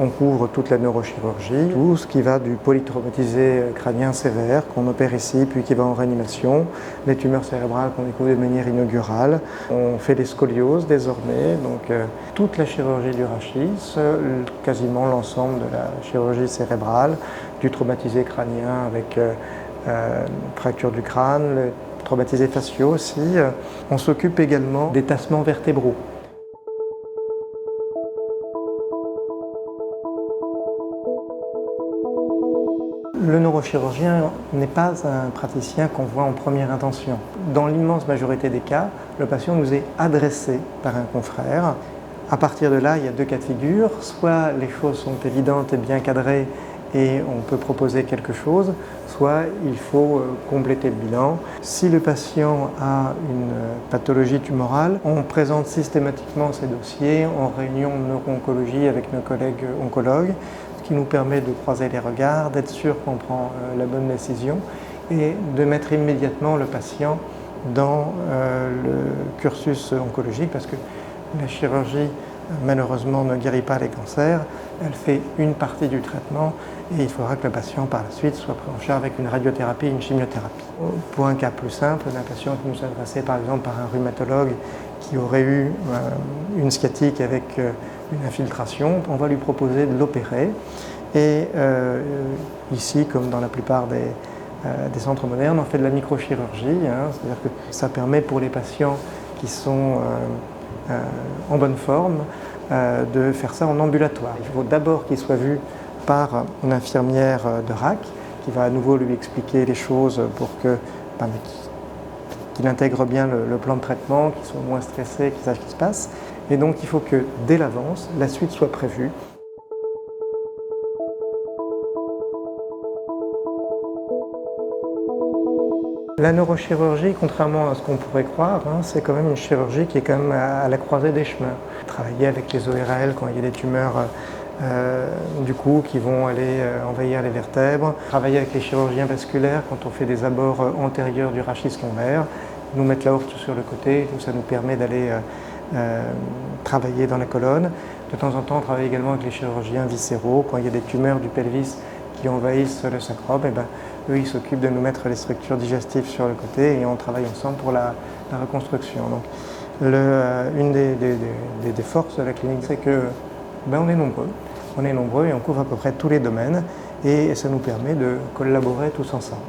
On couvre toute la neurochirurgie, tout ce qui va du polytraumatisé crânien sévère qu'on opère ici puis qui va en réanimation, les tumeurs cérébrales qu'on découvre de manière inaugurale. On fait des scolioses désormais, donc toute la chirurgie du rachis, quasiment l'ensemble de la chirurgie cérébrale, du traumatisé crânien avec fracture du crâne, le traumatisés faciaux aussi. On s'occupe également des tassements vertébraux. Le neurochirurgien n'est pas un praticien qu'on voit en première intention. Dans l'immense majorité des cas, le patient nous est adressé par un confrère. À partir de là, il y a deux cas de figure. Soit les choses sont évidentes et bien cadrées et on peut proposer quelque chose, soit il faut compléter le bilan. Si le patient a une pathologie tumorale, on présente systématiquement ces dossiers en réunion de neuro-oncologie avec nos collègues oncologues, ce qui nous permet de croiser les regards, d'être sûr qu'on prend la bonne décision et de mettre immédiatement le patient dans le cursus oncologique, parce que la chirurgie malheureusement ne guérit pas les cancers, elle fait une partie du traitement et il faudra que le patient par la suite soit pris en charge avec une radiothérapie et une chimiothérapie. Pour un cas plus simple, un patient qui nous est adressé par exemple par un rhumatologue qui aurait eu une sciatique avec une infiltration, on va lui proposer de l'opérer et ici, comme dans la plupart des centres modernes, on fait de la microchirurgie, c'est-à-dire que ça permet pour les patients qui sont en bonne forme de faire ça en ambulatoire. Il faut d'abord qu'il soit vu par une infirmière de RAC qui va à nouveau lui expliquer les choses pour qu'il intègre bien le plan de traitement, qu'il soit moins stressé, qu'il sache ce qui se passe. Et donc il faut que dès l'avance, la suite soit prévue. La neurochirurgie, contrairement à ce qu'on pourrait croire, c'est quand même une chirurgie qui est quand même à la croisée des chemins. Travailler avec les ORL quand il y a des tumeurs du cou qui vont aller envahir les vertèbres. Travailler avec les chirurgiens vasculaires quand on fait des abords antérieurs du rachis lombaire. Nous mettre la horte sur le côté, donc ça nous permet d'aller travailler dans la colonne. De temps en temps, on travaille également avec les chirurgiens viscéraux quand il y a des tumeurs du pelvis qui envahissent le sacrum. Eux, ils s'occupent de nous mettre les structures digestives sur le côté et on travaille ensemble pour la reconstruction. Donc, une des forces de la clinique, c'est que on est nombreux. On est nombreux et on couvre à peu près tous les domaines et ça nous permet de collaborer tous ensemble.